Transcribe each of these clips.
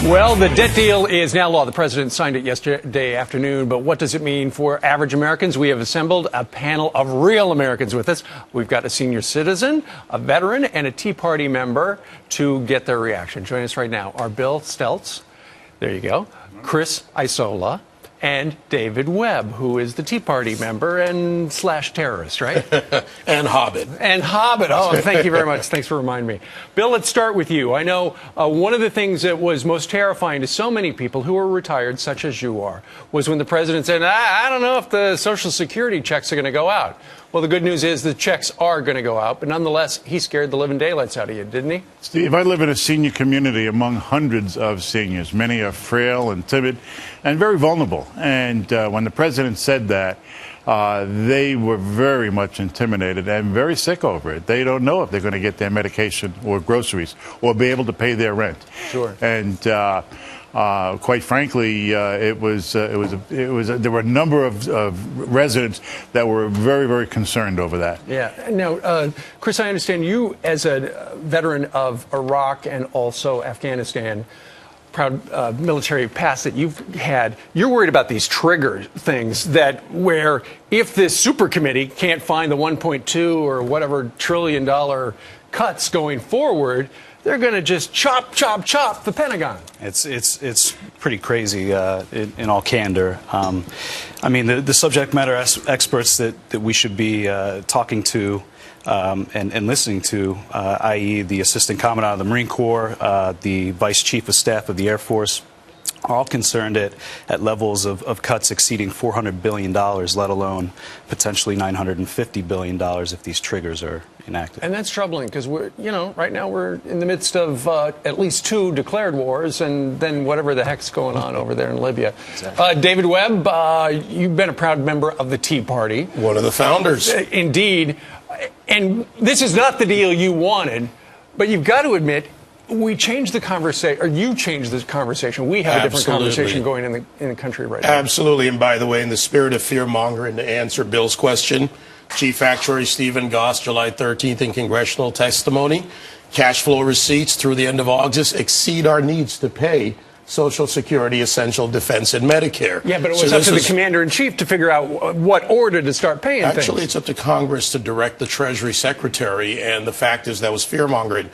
Well, the debt deal is now law. The president signed it yesterday afternoon. But what does it mean for average Americans? We have assembled a panel of real Americans with us. We've got a senior citizen, a veteran, and a Tea Party member to get their reaction. Joining us right now are Bill Stelz. There you go. Chris Isola. And David Webb, who is the Tea Party member and / terrorist, right? And Hobbit. And Hobbit. Oh, thank you very much. Thanks for reminding me. Bill, let's start with you. I know one of the things that was most terrifying to so many people who are retired, such as you are, was when the president said, I don't know if the Social Security checks are going to go out. Well, the good news is the checks are going to go out, but nonetheless, he scared the living daylights out of you, didn't he? Steve, I live in a senior community among hundreds of seniors. Many are frail and timid and very vulnerable. And when the president said that, they were very much intimidated and very sick over it. They don't know if they're going to get their medication or groceries or be able to pay their rent. Sure. And quite frankly, there were a number of residents that were very, very concerned over that. Yeah. Now, Chris, I understand you, as a veteran of Iraq and also Afghanistan, proud military past that you've had, you're worried about these trigger things that where if this super committee can't find the 1.2 or whatever trillion dollar cuts going forward, they're going to just chop the Pentagon. It's pretty crazy in all candor. I mean, the subject matter experts that we should be talking to and listening to, i.e. the Assistant Commandant of the Marine Corps, the Vice Chief of Staff of the Air Force, are all concerned at levels of cuts exceeding $400 billion, let alone potentially $950 billion if these triggers are enacted. And that's troubling because right now we're in the midst of at least 2 declared wars and then whatever the heck's going on over there in Libya. Exactly. David Webb, you've been a proud member of the Tea Party. One of the founders. Indeed. And this is not the deal you wanted, but you've got to admit, we changed the conversation, or you changed the conversation. We have a different conversation going in the country right now. Absolutely. And by the way, in the spirit of fear-mongering, to answer Bill's question, Chief Actuary Stephen Goss, July 13th, in congressional testimony, cash flow receipts through the end of August exceed our needs to pay Social Security, Essential Defense, and Medicare. Yeah, but it was up to the Commander-in-Chief to figure out what order to start paying things. Actually, it's up to Congress to direct the Treasury Secretary, and the fact is that was fear-mongering.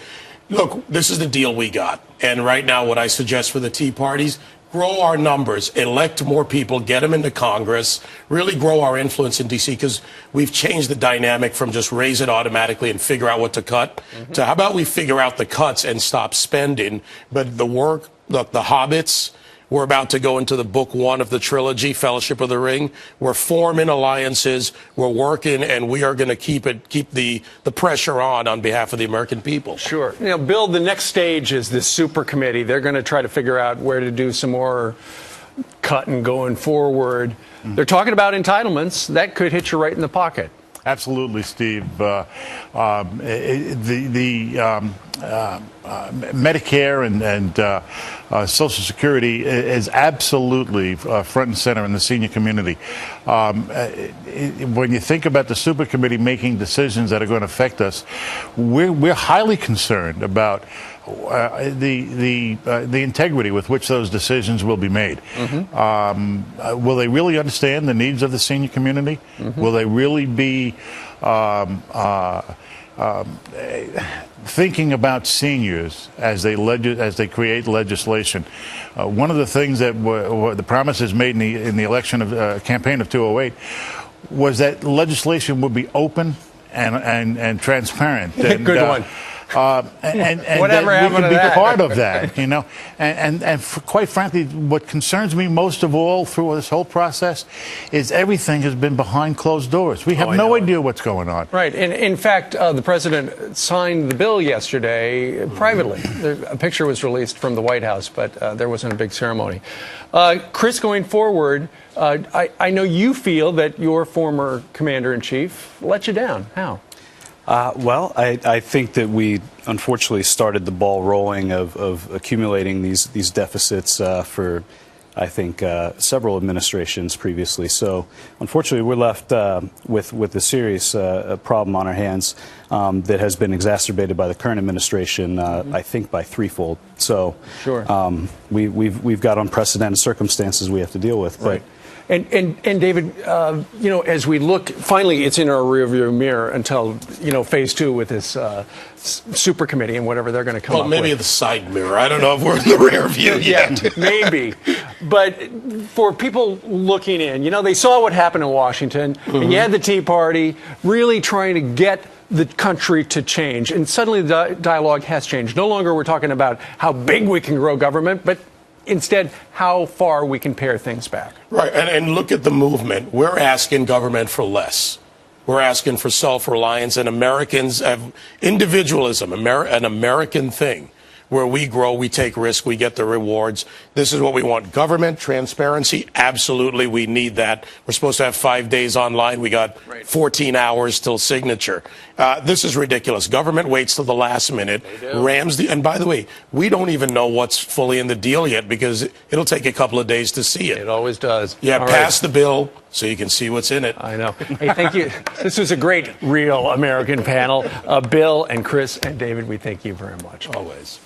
Look, this is the deal we got. And right now, what I suggest for the Tea Parties, grow our numbers, elect more people, get them into Congress, really grow our influence in D.C., because we've changed the dynamic from just raise it automatically and figure out what to cut to how about we figure out the cuts and stop spending. But the work, look, the Hobbits, we're about to go into the book 1 of the trilogy, Fellowship of the Ring. We're forming alliances. We're working, and we are going to keep the pressure on behalf of the American people. Sure. Bill, the next stage is this super committee. They're going to try to figure out where to do some more cutting going forward. They're talking about entitlements. That could hit you right in the pocket. Absolutely, Steve. Medicare and Social Security is absolutely front and center in the senior community. When you think about the super committee making decisions that are going to affect us, we're highly concerned about the integrity with which those decisions will be made. Will they really understand the needs of the senior community? Will they really be thinking about seniors as they create legislation? One of the things that the promises made in the election of campaign of 2008 was that legislation would be open and transparent. And, good one. And whatever that we happened can to be that? part of that, and quite frankly, what concerns me most of all through this whole process is everything has been behind closed doors. We have no idea what's going on. Right. And in fact, the president signed the bill yesterday privately. A picture was released from the White House, but there wasn't a big ceremony. Chris, going forward, I know you feel that your former commander-in-chief let you down. How? Well, I think that we unfortunately started the ball rolling of accumulating these deficits for I think, several administrations previously. So, unfortunately, we're left with a serious problem on our hands that has been exacerbated by the current administration, I think, by threefold. So, Sure. we've got unprecedented circumstances we have to deal with. Right. And David, you know, as we look, finally, it's in our rearview mirror until, you know, phase 2 with this super committee and whatever they're going to come up Well, with. maybe the side mirror. I don't know if we're in the rear view yet. Yeah, maybe. But for people looking in, you know, they saw what happened in Washington, and you had the Tea Party really trying to get the country to change. And suddenly the dialogue has changed. No longer we're talking about how big we can grow government, but instead how far we can pare things back. Right, and look at the movement. We're asking government for less. We're asking for self-reliance, and Americans have individualism, an American thing. Where we grow, we take risk, we get the rewards. This is what we want. Government transparency, absolutely, we need that. We're supposed to have 5 days online. We got 14 hours till signature. This is ridiculous. Government waits till the last minute, rams and by the way, we don't even know what's fully in the deal yet because it'll take a couple of days to see it. It always does. Yeah, All pass right. the bill so you can see what's in it. I know. Hey, thank you. This was a great, real American panel. Bill and Chris and David, we thank you very much. Always.